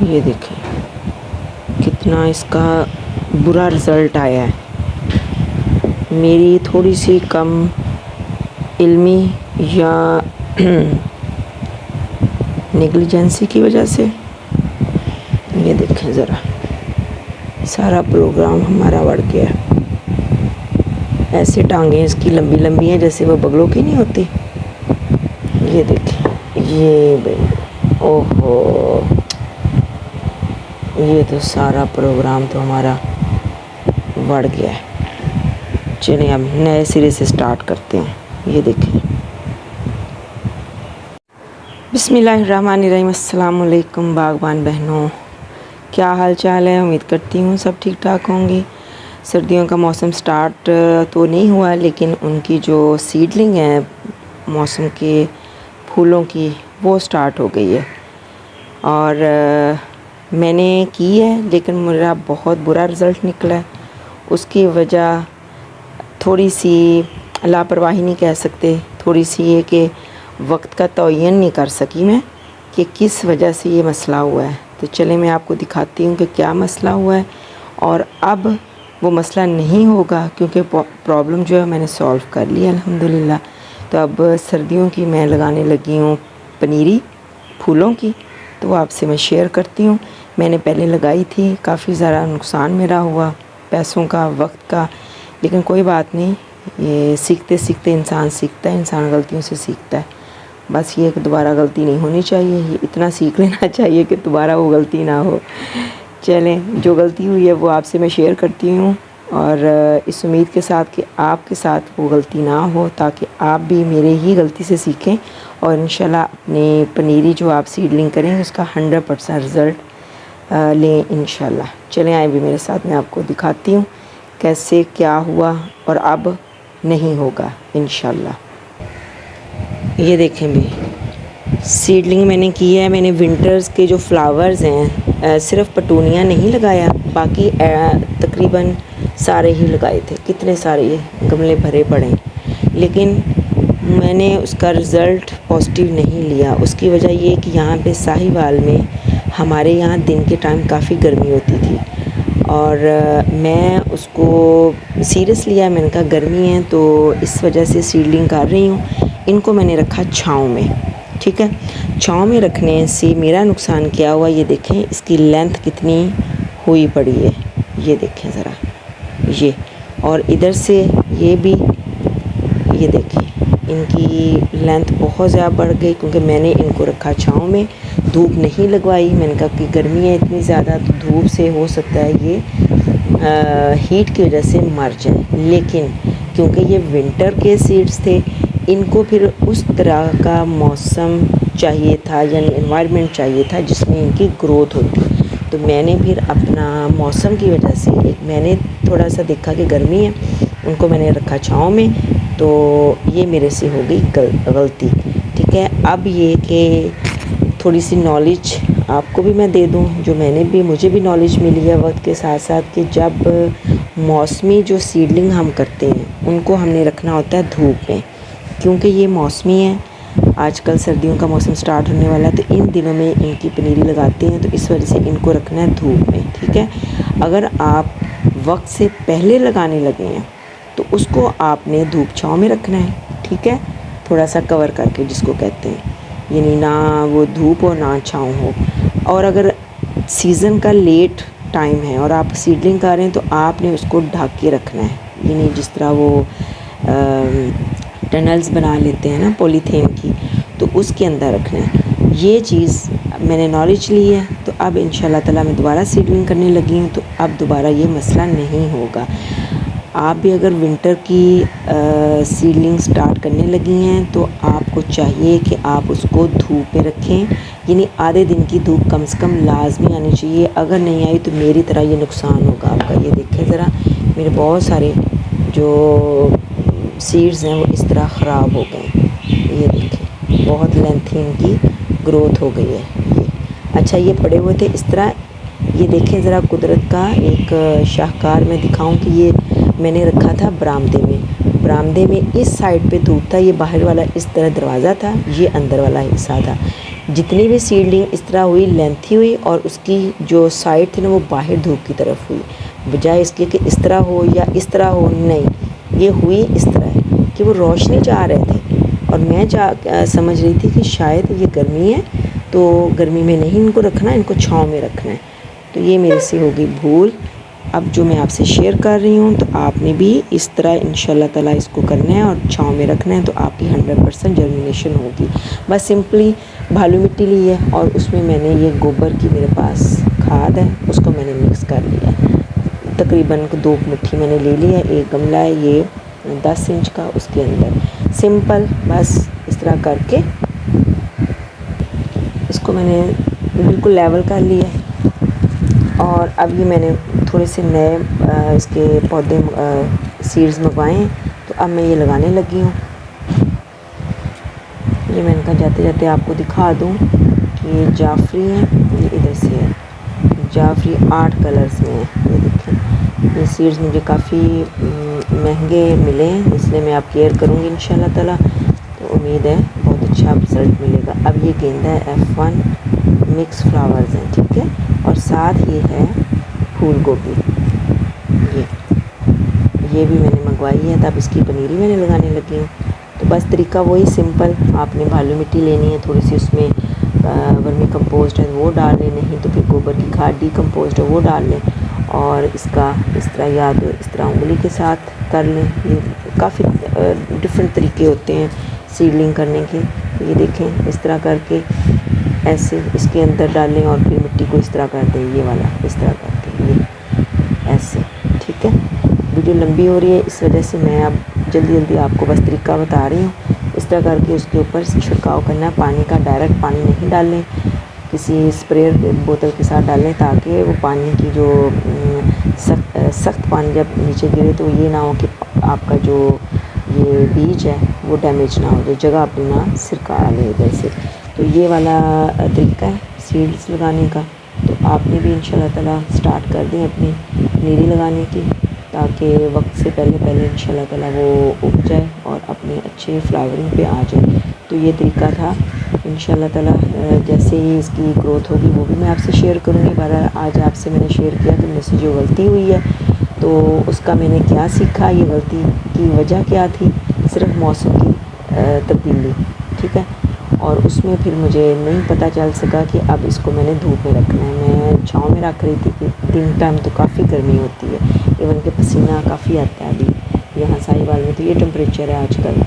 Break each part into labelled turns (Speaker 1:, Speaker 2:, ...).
Speaker 1: ये देखें कितना इसका बुरा रिज़ल्ट आया है। मेरी थोड़ी सी कम इल्मी या नेग्लिजेंसी की वजह से ये देखें ज़रा सारा प्रोग्राम हमारा बढ़ गया है। ऐसे टांगें इसकी लंबी लंबी हैं जैसे वो बगलों की नहीं होती। ये देखें ये ओहो, ये तो सारा प्रोग्राम तो हमारा बढ़ गया है। चलिए अब नए सिरे से स्टार्ट करते हैं। ये देखें बिस्मिल्लाहिर्रहमानिर्रहीम। अस्सलाम वालेकुम बागबान बहनों, क्या हाल चाल है? उम्मीद करती हूँ सब ठीक ठाक होंगी। सर्दियों का मौसम स्टार्ट तो नहीं हुआ, लेकिन उनकी जो सीडलिंग है मौसम के फूलों की वो स्टार्ट हो गई है। और मैंने की है, लेकिन मेरा बहुत बुरा रिज़ल्ट निकला है। उसकी वजह थोड़ी सी लापरवाही नहीं कह सकते, थोड़ी सी ये कि वक्त का तयन नहीं कर सकी मैं कि किस वजह से ये मसला हुआ है। तो चले मैं आपको दिखाती हूँ कि क्या मसला हुआ है। और अब वो मसला नहीं होगा क्योंकि प्रॉब्लम जो है मैंने सॉल्व कर लिया अल्हम्दुलिल्लाह। तो अब सर्दियों की मैं लगाने लगी हूँ पनीरी फूलों की, तो वो आपसे मैं शेयर करती हूँ। मैंने पहले लगाई थी, काफ़ी ज़्यादा नुकसान मेरा हुआ, पैसों का, वक्त का, लेकिन कोई बात नहीं। ये सीखते सीखते इंसान सीखता है, इंसान गलतियों से सीखता है। बस ये कि दोबारा गलती नहीं होनी चाहिए, ये इतना सीख लेना चाहिए कि दोबारा वो गलती ना हो। चलें, जो गलती हुई है वो आपसे मैं शेयर करती हूँ, और इस उम्मीद के साथ कि आपके साथ वो गलती ना हो, ताकि आप भी मेरे ही गलती से सीखें और इंशाल्लाह अपनी पनीरी जो आप सीडलिंग करेंगे उसका 100% रिज़ल्ट लें इंशाल्लाह। चलें आए भी मेरे साथ, मैं आपको दिखाती हूँ कैसे क्या हुआ और अब नहीं होगा इंशाल्लाह। ये देखें भी सीडलिंग मैंने की है। मैंने विंटर्स के जो फ्लावर्स हैं, सिर्फ पटूनिया नहीं लगाया, बाकी तकरीबन सारे ही लगाए थे। कितने सारे ये गमले भरे पड़े, लेकिन मैंने उसका रिज़ल्ट पॉजिटिव नहीं लिया। उसकी वजह ये कि यहाँ पे साहिवाल में हमारे यहाँ दिन के टाइम काफ़ी गर्मी होती थी, और मैं उसको सीरियस लिया। मैंने कहा गर्मी है तो इस वजह से सीडलिंग कर रही हूँ। इनको मैंने रखा छाँव में, ठीक है। छाँव में रखने से मेरा नुकसान क्या हुआ, ये देखें इसकी लेंथ कितनी हुई पड़ी है। ये देखें ज़रा ये, और इधर से ये भी, ये देखें इनकी लेंथ बहुत ज़्यादा बढ़ गई क्योंकि मैंने इनको रखा छाँव में, धूप नहीं लगवाई। मैंने कहा कि गर्मी है इतनी ज़्यादा, तो धूप से हो सकता है ये हीट की वजह से मर जाए। लेकिन क्योंकि ये विंटर के सीड्स थे, इनको फिर उस तरह का मौसम चाहिए था, यानी एनवायरनमेंट चाहिए था जिसमें इनकी ग्रोथ होती। तो मैंने फिर अपना मौसम की वजह से मैंने थोड़ा सा देखा कि गर्मी है, उनको मैंने रखा छाँव में, तो ये मेरे से हो गई गलती, ठीक है। अब ये कि थोड़ी सी नॉलेज आपको भी मैं दे दूं, जो मुझे भी नॉलेज मिली है वक्त के साथ साथ, कि जब मौसमी जो सीडलिंग हम करते हैं उनको हमने रखना होता है धूप में, क्योंकि ये मौसमी है। आजकल सर्दियों का मौसम स्टार्ट होने वाला है, तो इन दिनों में इनकी पनीरी लगाते हैं, तो इस वजह से इनको रखना है धूप में, ठीक है। अगर आप वक्त से पहले लगाने लगे हैं तो उसको आपने धूप छाँव में रखना है, ठीक है, थोड़ा सा कवर करके, जिसको कहते हैं, यानी ना वो धूप हो ना छाँव हो। और अगर सीज़न का लेट टाइम है और आप सीडलिंग कर रहे हैं तो आपने उसको ढक के रखना है, यानी जिस तरह वो टनल्स बना लेते हैं ना पॉलीथीन की, तो उसके अंदर रखना है। ये चीज़ मैंने नॉलेज ली है, तो अब इंशाल्लाह ताला मैं दोबारा सीडलिंग करने लगी हूँ, तो अब दोबारा ये मसला नहीं होगा। आप भी अगर विंटर की सीडलिंग स्टार्ट करने लगी हैं तो आपको चाहिए कि आप उसको धूप में रखें, यानी आधे दिन की धूप कम से कम लाजमी आनी चाहिए। अगर नहीं आई तो मेरी तरह ये नुकसान होगा आपका। ये देखें ज़रा, मेरे बहुत सारे जो सीड्स हैं वो इस तरह ख़राब हो गए। ये देखें बहुत लेंथी इनकी ग्रोथ हो गई है। ये अच्छा, ये पड़े हुए थे इस तरह। ये देखें ज़रा कुदरत का एक शाहकार मैं दिखाऊं कि ये मैंने रखा था बरामदे में इस साइड पे धूप था, ये बाहर वाला इस तरह दरवाज़ा था, ये अंदर वाला हिस्सा था। जितनी भी सीडलिंग इस तरह हुई लेंथी हुई और उसकी जो साइड थी ना वो बाहर धूप की तरफ हुई, बजाय इसके कि इस तरह हो या इस तरह हो, नहीं ये हुई इस तरह कि वो रोशनी चाह रहे थे और मैं समझ रही थी कि शायद ये गर्मी है तो गर्मी में नहीं इनको रखना, इनको छाँव में रखना है। तो ये मेरे से होगी भूल। अब जो मैं आपसे शेयर कर रही हूँ तो आपने भी इस तरह इंशाल्लाह ताला इसको करना है और छाँव में रखना है, तो आपकी 100% जर्मिनेशन होगी। बस सिंपली भालू मिट्टी ली है और उसमें मैंने ये गोबर की मेरे पास खाद है, उसको मैंने मिक्स कर लिया है। तकरीबन 2 मुट्ठी मैंने ले लिया है। एक गमला है ये 10 इंच का, उसके अंदर सिंपल बस इस तरह करके इसको मैंने बिल्कुल लेवल कर लिया है। और अब ये मैंने थोड़े से नए इसके पौधे सीड्स मंगवाए हैं, तो अब मैं ये लगाने लगी हूँ। ये मैंने कहा जाते जाते आपको दिखा दूँ कि ये जाफरी हैं, ये इधर से है जाफरी 8 कलर्स में है। ये देखें, ये सीड्स मुझे काफ़ी महंगे मिले हैं, इसलिए मैं आप केयर करूँगी इंशाल्लाह ताला, तो उम्मीद है बहुत अच्छा रिज़ल्ट मिलेगा। अब ये गेंदा है F1 मिक्स फ्लावर्स हैं, ठीक है, और साथ ये है फूल गोभी, ये भी मैंने मंगवाई है, तब इसकी पनीरी मैंने लगाने लगी हूँ। तो बस तरीका वही सिंपल, आपने भालू मिट्टी लेनी है, थोड़ी सी उसमें वर्मी कंपोस्ट है वो डाल लें, नहीं तो फिर गोबर की खाद डीकम्पोस्ट है वो डाल लें और इसका इस तरह या तो इस तरह उंगली के साथ कर लें। ये काफ़ी डिफरेंट तरीके होते हैं सीडलिंग करने के। तो ये देखें इस तरह करके ऐसे इसके अंदर डालें और फिर मिट्टी को इस तरह कर दें, ये वाला इस तरह करके ये ऐसे, ठीक है। वीडियो लंबी हो रही है इस वजह से मैं अब जल्दी जल्दी आपको बस तरीका बता रही हूँ। इस तरह करके उसके ऊपर छिड़काव करना है, पानी का डायरेक्ट पानी नहीं डालें, किसी स्प्रेयर बोतल के साथ डालें ताकि वो पानी की जो सख्त पानी जब नीचे गिरे तो ये ना हो कि आपका जो ये बीज है वो डैमेज ना हो, जो जगह अपनी ना सिरका ले इधर से। तो ये वाला तरीका है सीड्स लगाने का। तो आपने भी इंशाल्लाह ताला स्टार्ट कर दें अपनी पनीरी लगाने की, ताकि वक्त से पहले इंशाल्लाह ताला वो उग जाए और अपने अच्छे फ्लावरिंग पे आ जाए। तो ये तरीका था, इंशाल्लाह ताला जैसे ही इसकी ग्रोथ होगी वो भी मैं आपसे शेयर करूँगी। बहरहाल आज आपसे मैंने शेयर किया कि मुझसे जो गलती हुई है तो उसका मैंने क्या सीखा, ये गलती की वजह क्या थी, सिर्फ मौसम की तब्दीली, ठीक है। और उसमें फिर मुझे नहीं पता चल सका कि अब इसको मैंने धूप में रखना है। मैं छाँव में रख रही थी कि दिन टाइम तो काफ़ी गर्मी होती है, इवन के पसीना काफ़ी आता है अभी यहाँ साहिवाल में, तो ये टेम्परेचर है आजकल।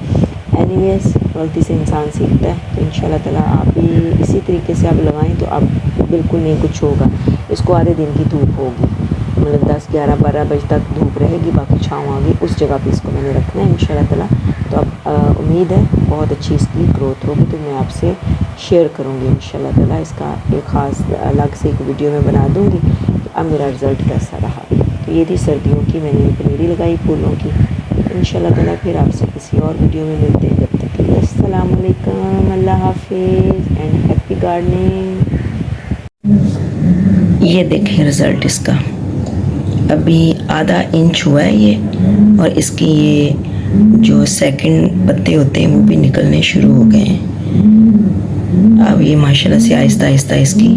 Speaker 1: एनीवेज गलती से इंसान सीखता है, तो इंशाल्लाह ताला आप भी इसी तरीके से आप लगाएं तो अब बिल्कुल नहीं कुछ होगा। इसको आधे दिन की धूप होगी, मतलब 10, 11, 12 बजे तक धूप रहेगी, बाकी छाँव आ गई उस जगह पे इसको मैंने रखना है इंशाल्लाह ताला। तो अब उम्मीद है बहुत अच्छी इसकी ग्रोथ होगी, तो मैं आपसे शेयर करूँगी इंशाल्लाह ताला। इसका एक ख़ास अलग से एक वीडियो में बना दूँगी कि अब मेरा रिज़ल्ट कैसा रहा। तो ये थी सर्दियों की मैंने पनीरी लगाई फूलों की। इंशाल्लाह ताला फिर आपसे किसी और वीडियो में मिलते हैं, जब तक के लिए अस्सलाम वालेकुम, अल्लाह हाफिज़ एंड हैप्पी गार्डनिंग। ये देखें रिज़ल्ट इसका, अभी आधा इंच हुआ है ये, और इसकी ये जो सेकंड पत्ते होते हैं वो भी निकलने शुरू हो गए हैं। अब ये माशाल्लाह से आहिस्ता आहिस्ता इसकी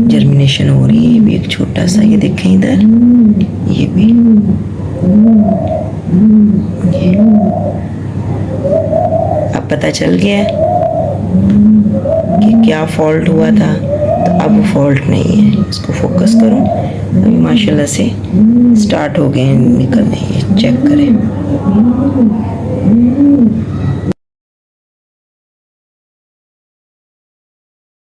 Speaker 1: जर्मिनेशन हो रही है। ये भी एक छोटा सा, ये देखें इधर, ये भी ये अब पता चल गया है कि क्या फॉल्ट हुआ था, तो अब वो फॉल्ट नहीं है। इसको फोकस करूं, अभी माशाल्लाह से स्टार्ट हो गए निकलने।